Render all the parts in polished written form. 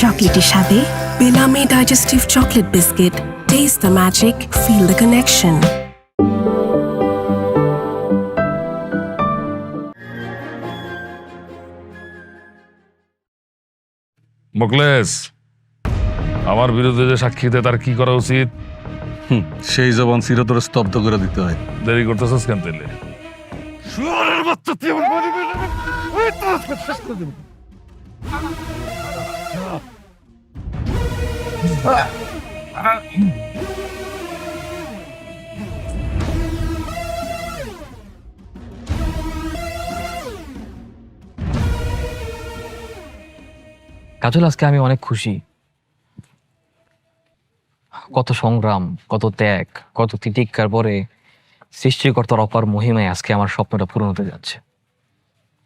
Chocolatey স্বাদে Bellamy digestive chocolate biscuit. Taste the magic, feel the connection. Mokles, আমার বিরুদ্ধে যে সাক্ষী দেয় তার কি করা উচিত? সেই জবান চিরতরে স্তব্ধ করে দিতে হয়। দেরি করতেছিস কেন তেলে? কাজল, আজকে আমি অনেক খুশি। কত সংগ্রাম, কত ত্যাগ, কত তিতিক্ষার পরে সৃষ্টিকর্তার অপার মহিমায় আজকে আমার স্বপ্নটা পূরণ হতে যাচ্ছে।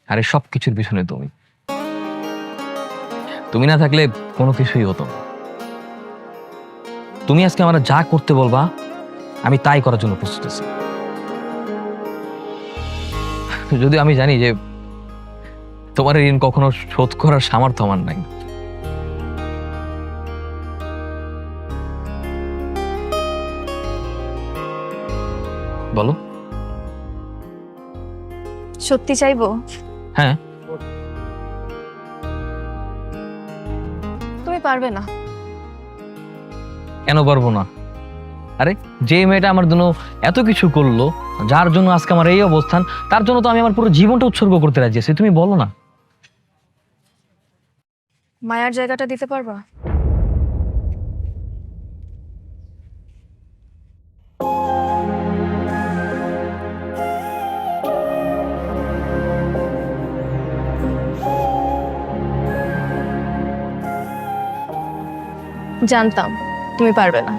আর এই সব কিছুর পিছনে তুমি না থাকলে কোনো কিছুই হতো না। তুমি আজকে আমার যা করতে বলবা আমি তাই করার জন্য প্রস্তুত আছি। যদি আমি জানি যে তোমার ঋণ কখনো শোধ করার সামর্থ্য আমার নাই। বলো। সত্যি চাইবো? হ্যাঁ। তুমি পারবে না। কেন পারবো না? আরে যে মেয়েটা আমার জন্য এত কিছু করলো, যার জন্য আজকে আমার এই অবস্থান, তার জন্য তো আমি আমার পুরো জীবনটা উৎসর্গ করতে রাজি আছি। তুমি বলো না। মায়ার জায়গাটা দিতে পারবা? জানতাম তুমি পারবে না।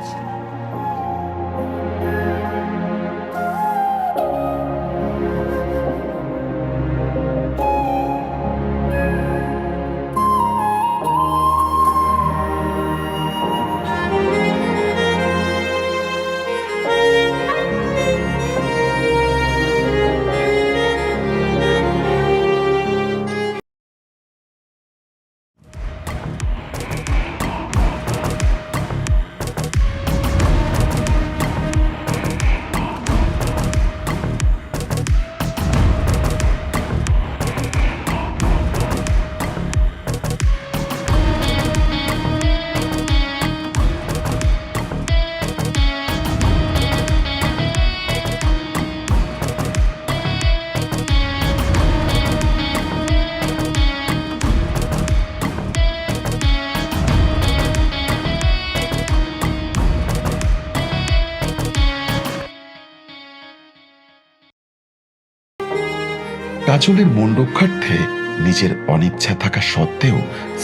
কাজলের মন রক্ষার্থে নিজের অনিচ্ছা থাকা সত্ত্বেও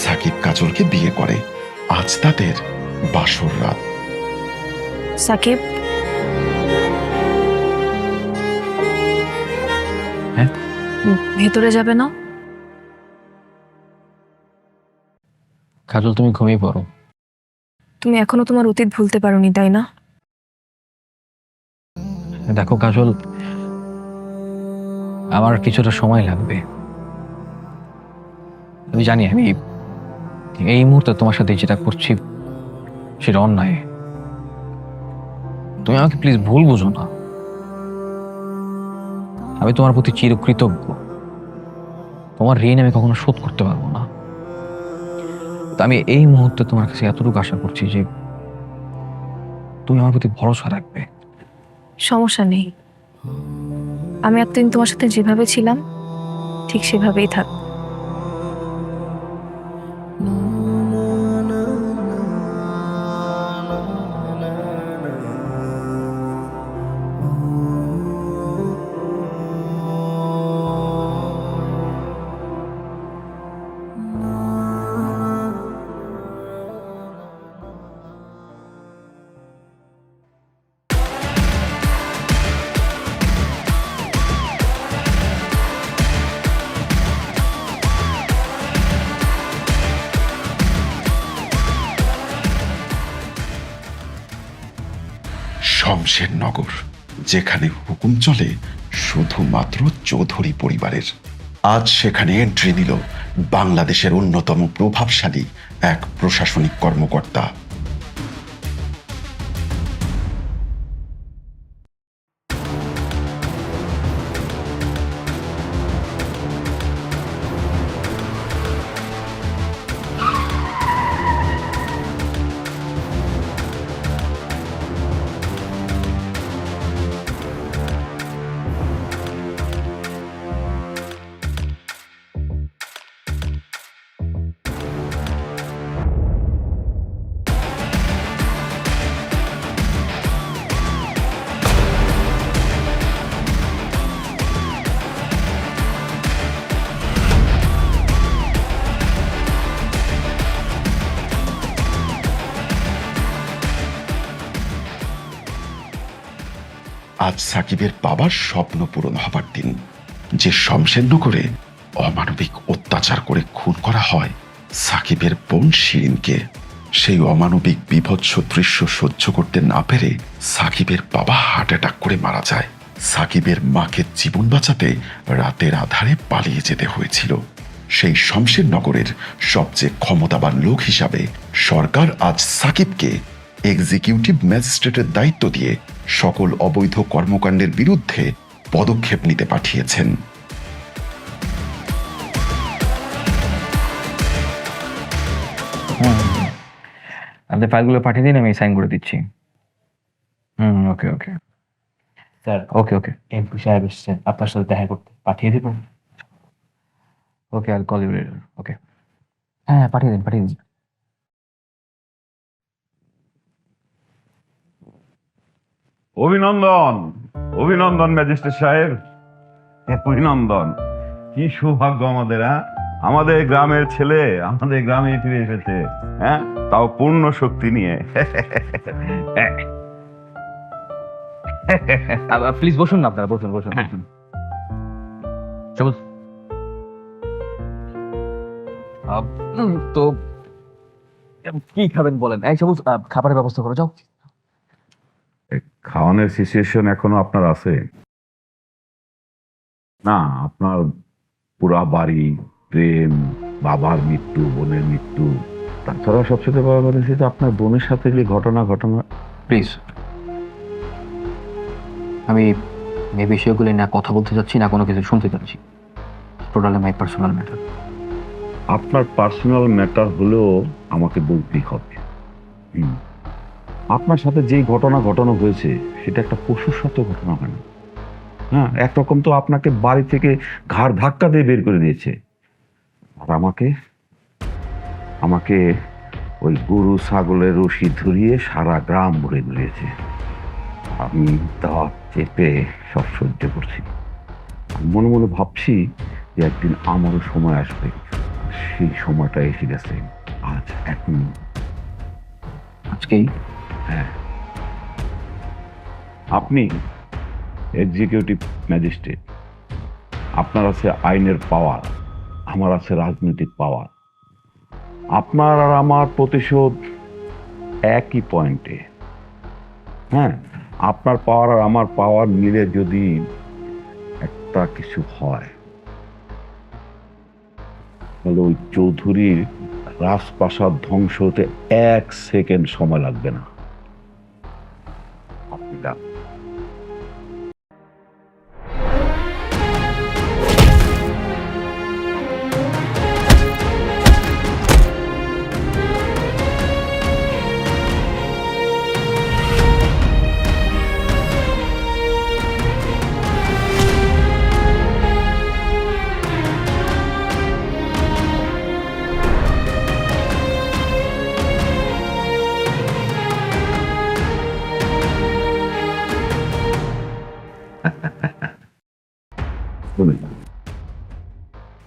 সাকিব কাজলকে বিয়ে করে। আজ তাদের বাসর রাত। সাকিব, হ্যাঁ? ভেতরে যাবে না? কাজল, তুমি ঘুমিয়ে পড়ো। তুমি এখনো তোমার অতীত ভুলতে পারোনি, তাই না? দেখো কাজল, আমার কিছুটা সময় লাগবে। আমি জানি আমি এই মুহূর্তে তোমার সাথে যেটা করছি সেটা অন্যায়। তুমি আমাকে প্লিজ ভুল বুঝো না। আমি তোমার প্রতি চিরকৃতজ্ঞ। তোমার ঋণ আমি কখনো শোধ করতে পারবো না। তো আমি এই মুহূর্তে তোমার কাছে এতটুকু আশা করছি যে তুমি আমার প্রতি ভরসা রাখবে। সমস্যা নেই, আমি এতদিন তোমার সাথে যেভাবে ছিলাম ঠিক সেভাবেই থাক। শমশেরনগর, যেখানে হুকুম চলে শুধুমাত্র চৌধুরী পরিবারের। আজ সেখানে এন্ট্রি নিল বাংলাদেশের অন্যতম প্রভাবশালী এক প্রশাসনিক কর্মকর্তা। আজ সাকিবের বাবার স্বপ্ন পূরণ হবার দিন। যে শমশেরনগরে অমানবিক অত্যাচার করে খুন করা হয় সাকিবের বোন শিরিনকে, সেই অমানবিক বিভৎস দৃশ্য সহ্য করতে না পেরে সাকিবের বাবা হার্ট অ্যাটাক করে মারা যায়। সাকিবের মাকে জীবন বাঁচাতে রাতের আধারে পালিয়ে যেতে হয়েছিল। সেই শমশেরনগরের সবচেয়ে ক্ষমতাবান লোক হিসাবে সরকার আজ সাকিবকে এক্সিকিউটিভ ম্যাজিস্ট্রেটের দায়িত্ব দিয়ে সকল অবৈধ কর্মকাণ্ডের বিরুদ্ধে পদক্ষেপ নিতে পাঠিয়েছেন। আপনি ফাইলগুলো পাঠিয়ে দিন, আমি সাইন করে দিচ্ছি। ওকে ওকে স্যার, ওকে ওকে এমপি সাহেব এসছেন আপনার সাথে দেখা করতে, পাঠিয়ে দেবেন? ওকে, আই কল ইউ লেটার। ওকে, হ্যাঁ পাঠিয়ে দিন পাঠিয়ে দিন। অভিনন্দন, অভিনন্দন ম্যাজিস্ট্রেট সাহেব, অভিনন্দন। কি সৌভাগ্য আমাদের, হ্যাঁ? আমাদের গ্রামের ছেলে আমাদের গ্রামে ফিরে এসেছে, হ্যাঁ, তাও পূর্ণ শক্তি নিয়ে। প্লিজ বসুন না, আপনারা বসুন বসুন। সবুজ, তো কি খাবেন বলেন? এই সবুজ, খাবারের ব্যবস্থা করে যাও। খাওয়ানোর সিচুয়েশন এখনো আপনার আছে না? আপনার পুরা বাড়ি, প্রেম, বাবার মৃত্যু, বোনের মৃত্যু, তাছাড়া সবচেয়ে বড় কথা হচ্ছে যে আপনার বোনের সাথে যে ঘটনা। প্লিজ, আমি এই বিষয়গুলি না কথা বলতে চাচ্ছি, না কোনো কিছু শুনতে চাচ্ছি। Totally my personal matter. আপনার পার্সোনাল ম্যাটার হলেও আমাকে বলতেই হবে। আপনার সাথে যেই ঘটনা ঘটানো হয়েছে সেটা একটা পশুর সাথে ঘটনা হয় না, হ্যাঁ? একরকম তো আপনাকে বাড়ি থেকে ঘাড় ধাক্কা দিয়ে বের করে দিয়েছে, আর আমাকে ওই গরু ছাগলের রশি ধরিয়ে সারা গ্রাম ভরে দিয়েছে। আমি দাঁত চেপে সব সহ্য করছি। মনে মনে ভাবছি যে একদিন আমারও সময় আসবে, সেই সময়টা এসে গেছে। আজ এখন, আজকেই? হ্যাঁ। আপনি এক্সিকিউটিভ ম্যাজিস্ট্রেট, আপনার আছে আইনের পাওয়ার, আমার আছে রাজনৈতিক পাওয়ার। আপনার আর আমার প্রতিশোধ একই পয়েন্টে, হ্যাঁ? আপনার পাওয়ার আর আমার পাওয়ার মিলে যদি একটা কিছু হয় তাহলে ওই চৌধুরীর রাজপ্রাসাদ ধ্বংস হতে 1 সেকেন্ড সময় লাগবে না। আপনি যান।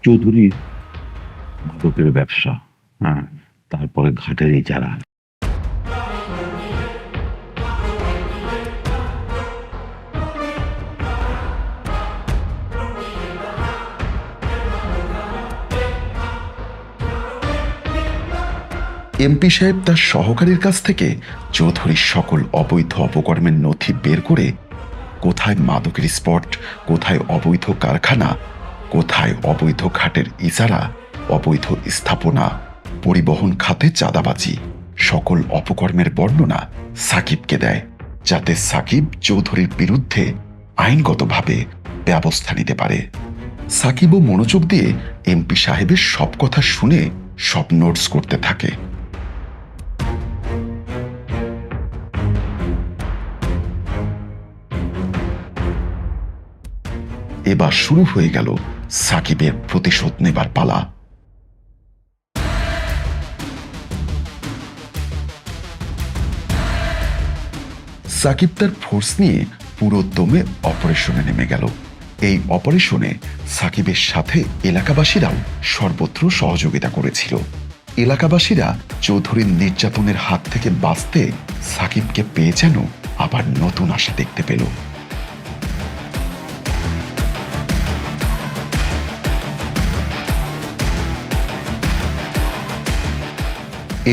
চৌধুরীর মাদকের ব্যবসা, হ্যাঁ, তারপরে ঘাটের ইজারা, এমপি সাহেব তার সহকারীর কাছ থেকে চৌধুরীর সকল অবৈধ অপকর্মের নথি বের করে কোথায় মাদকের স্পট, কোথায় অবৈধ কারখানা, কোথায় অবৈধ খাটের ইজারা, অবৈধ স্থাপনা, পরিবহন খাতে চাঁদাবাজি, সকল অপকর্মের বর্ণনা সাকিবকে দেয়, যাতে সাকিব চৌধুরীর বিরুদ্ধে আইনগতভাবে ব্যবস্থা নিতে পারে। সাকিবও মনোযোগ দিয়ে এমপি সাহেবের সব কথা শুনে সব নোটস করতে থাকে। এবার শুরু হয়ে গেল সাকিবের প্রতিশোধ নেবার পালা। সাকিব তার ফোর্স নিয়ে পুরো দমে অপারেশনে নেমে গেল। এই অপারেশনে সাকিবের সাথে এলাকাবাসীরাও সর্বত্র সহযোগিতা করেছিল। এলাকাবাসীরা চৌধুরীর নির্যাতনের হাত থেকে বাঁচতে সাকিবকে পেয়ে যেন আবার নতুন আশা দেখতে পেল।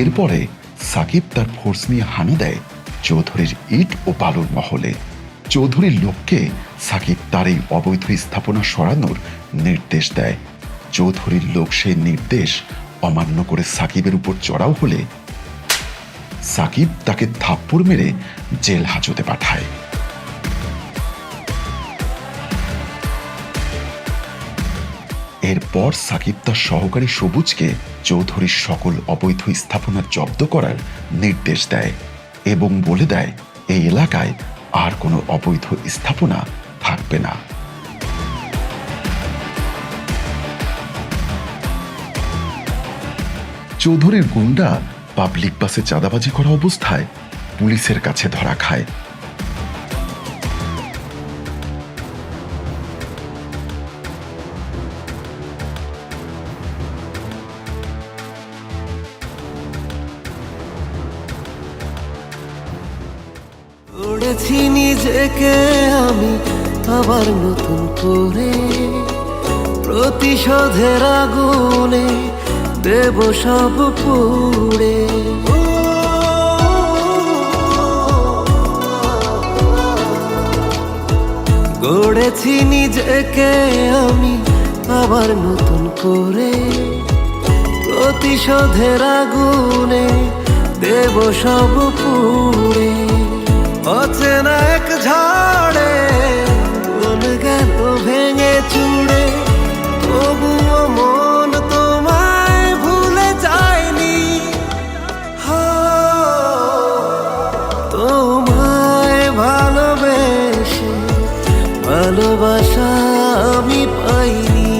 এরপরে সাকিব তার ফোর্স নিয়ে হানা দেয় চৌধুরীর ইট ও বালুর মহলে। চৌধুরীর লোককে সাকিব তার এই অবৈধ স্থাপনা সরানোর নির্দেশ দেয়। চৌধুরীর লোক সেই নির্দেশ অমান্য করে সাকিবের উপর চড়াও হলে সাকিব তাকে থাপ্পড় মেরে জেল হাজতে পাঠায়। এরপর সাকিব তার সহকারী সবুজকে চৌধুরীর সকল অবৈধ স্থাপনা জব্দ করার নির্দেশ দেয় এবং বলে দেয় এই এলাকায় আর কোনো অবৈধ স্থাপনা থাকবে না। চৌধুরীর গুন্ডা পাবলিক বাসে চাঁদাবাজি করা অবস্থায় পুলিশের কাছে ধরা খায়। গড়েছি নিজেকে আমি আবার নতুন করে, প্রতিশোধের আগুনে দেব সব পুড়ে। গড়েছি নিজেকে আমি আবার নতুন করে, প্রতিশোধের আগুনে দেব সব পুড়ে। অচেনা এক ঝড়ে মন গেল ভেঙে চুড়ে, তবুও মন তোমায় ভুলে যায়নি। তোমায় ভালোবেসে ভালোবাসা আমি পাইনি,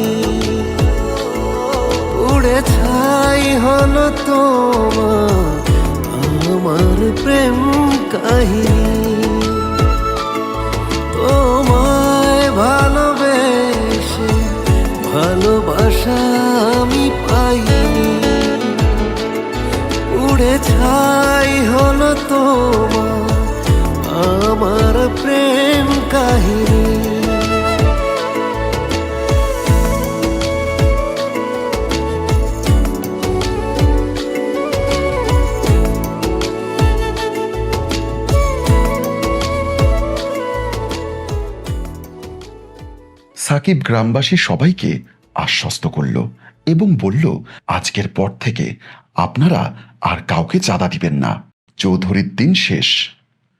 উড়ে ছাই হলো তোমার আমার প্রেম কাহিনী। তোমায় ভালোবেসে ভালোবাসা আমি পাইনি, উড়ে ছাই হলো তোমার আমার প্রেম কাহিনী। সাকিব গ্রামবাসী সবাইকে আশ্বস্ত করল এবং বলল আজকের পর থেকে আপনারা আর কাউকে চাঁদা দিবেন না। চৌধুরীর দিন শেষ,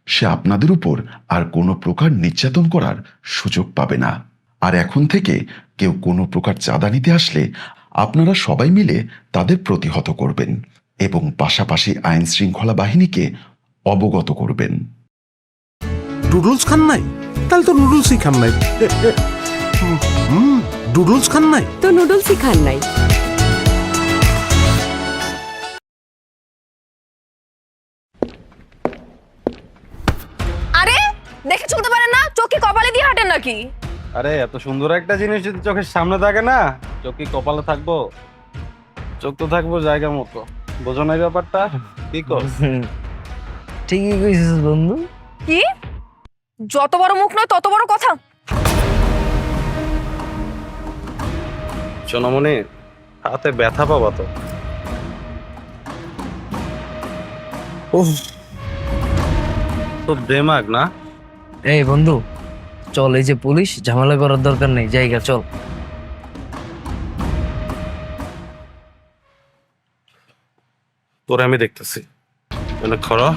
সে আপনাদের উপর আর কোনো প্রকার নির্যাতন করার সুযোগ পাবে না। আর এখন থেকে কেউ কোনো প্রকার চাঁদা নিতে আসলে আপনারা সবাই মিলে তাদের প্রতিহত করবেন এবং পাশাপাশি আইন শৃঙ্খলা বাহিনীকে অবগত করবেন। নুডলস খান নাই? তাহলে তো নুডলসই খান নাই। নুডলস খান নাই তো নুডলসই খান নাই। আরে দেখে চলতে পারেন না? চোখ কি কপালে দিয়ে হাঁটেন নাকি? আরে এত সুন্দর একটা জিনিস যদি চোখের সামনে থাকে না, চোখ কি কপালে থাকবো? চোখ তো থাকবো জায়গা মতো। বোঝো না ব্যাপারটা? কি কর? ঠিকই কইছিস বন্ধু। কি যত বড় মুখ নয় তত বড় কথা। সোনামণি, হাতে ব্যথা পাবা তো। তোর দেমাগ না? এই বন্ধু চল, এই যে পুলিশ, ঝামেলা করার দরকার নেই, জায়গা চল। তোরে আমি দেখতেছি মানে খরা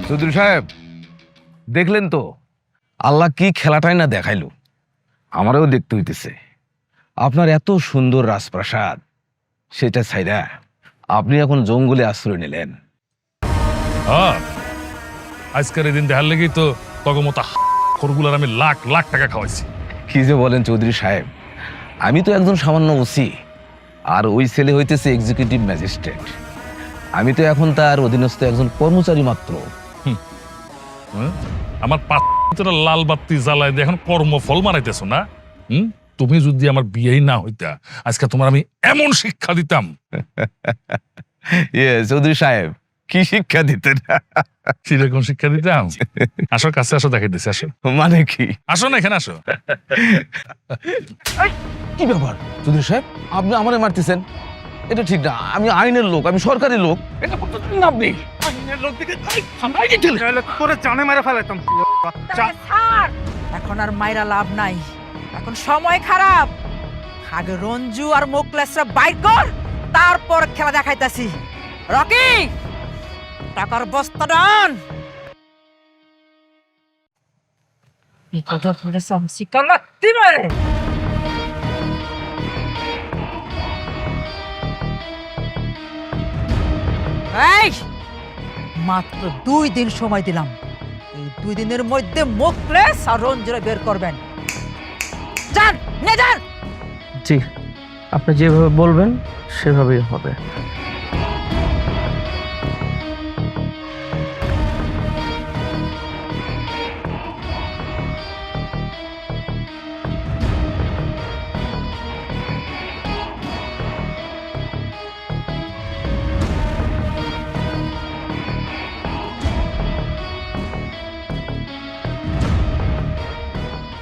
চৌধুরী সাহেব, দেখলেন তো আল্লাহ কি খেলাটাই না দেখাইলো। আমারও দেখতে হইতেছে আপনার এত সুন্দর রাজপ্রাসাদ, সেটা ছাইরা আপনি এখন জঙ্গলে আশ্রয় নিলেন। হ্যাঁ, আজকের এই দিন দেখার লেগেই তো তগমতা খরগুলার আমি লাখ লাখ টাকা খাওয়াইছি। কি যে বলেন চৌধুরী সাহেব, আমি তো একজন সামান্য ওসি, আর ওই ছেলে হইতেছে এক্সিকিউটিভ ম্যাজিস্ট্রেট। আমি তো এখন তার অধীনস্থ একজন কর্মচারী মাত্র। হ্যাঁ? আমার পাত্রটা লাল বাতি জ্বালায় দিয়ে এখন কর্মফল মারাইতেছো না? তুমি যদি আমার বিয়েই না হইতা, আজকে তোমার আমি এমন শিক্ষা দিতাম। চৌধুরী সাহেব, কি শিক্ষা দিতেন? কিরকম শিক্ষা দিতাম? আসো, কাছে আসো, দেখাইতেছি। আসো। মানে কি? আসো না, এখানে আসো। কি ব্যাপার চৌধুরী সাহেব, আপনি আমারে মারতেছেন? এটা ঠিক না। আমি আইনের লোক, আমি সরকারি লোক। এটা করতে পারেন না আপনি। আইনের লোক দিকে তোরে জানে মেরে ফেলাইতাম। এখন আর মাইরা লাভ নাই, এখন সময় খারাপ। আগে রঞ্জু আর মোকলেসরা বাইর কর, তারপর খেলা দেখাইতাছি। রকি, টাকার বস্তা ডান। এই মাত্র 2 দিন সময় দিলাম, এই 2 দিনের মধ্যে মোকলেস আর রঞ্জুরা বের করবেন। যান, নে যান। জি, আপনি যেভাবে বলবেন সেভাবেই হবে।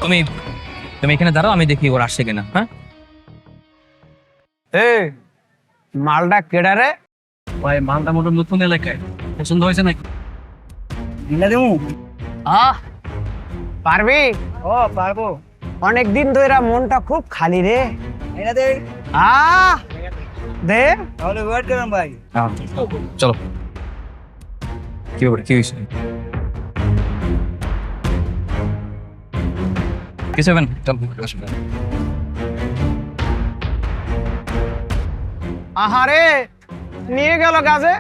তুমি তুমি এখানে দাঁড়াও, আমি দেখি ওর আসছে কিনা। হ্যাঁ, মালটা কেডা রে? ভাই, মালটা মোটর নতুন এলাকায়, পছন্দ হয়েছে নাকি? পারবি? ও পারবো। অনেক দিন ধরে মনটা খুব খালি রে। দে তাহলে ওয়েট করেন ভাই। চলো। কি ব্যাপার, কি হয়েছে? কিছু হবে না, চল। আহারে, নিয়ে গেল গাছে।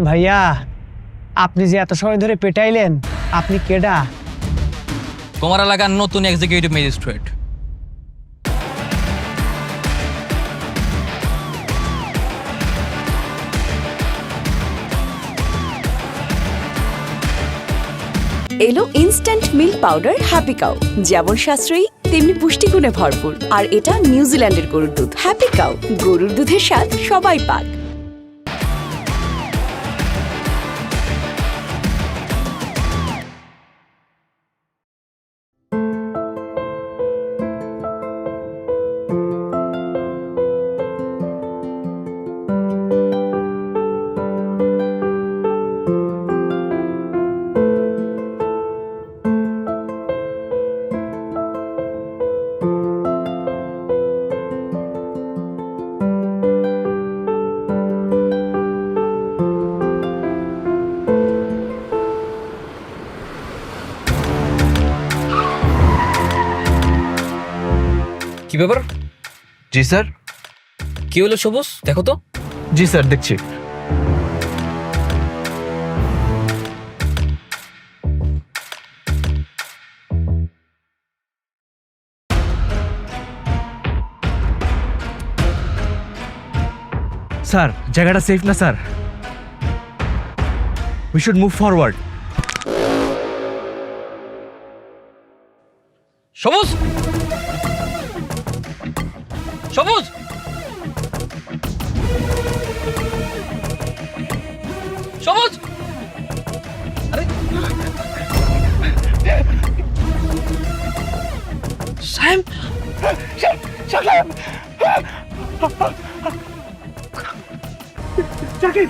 ভাইয়া, আপনি যে এত সময় ধরে পেটাইলেন, আপনি কেডা? তোমার এলাকার নতুন এক্সিকিউটিভ ম্যাজিস্ট্রেট। এলো instant milk powder happy cow, যেমন সাশ্রয়ী তেমনি পুষ্টিগুণে ভরপুর। আর এটা নিউজিল্যান্ডের গরুর দুধ। হ্যাপি কাউ, গরুর দুধের স্বাদ সবাই পাক। কি ব্যাপার? জি স্যার। কি হলো সবুজ, দেখো তো। জি স্যার, দেখছি। স্যার, জায়গাটা সেফ না sir. We should move forward. সবুজ, সবুজ, সবুজ, আরে সাহেব, জাকির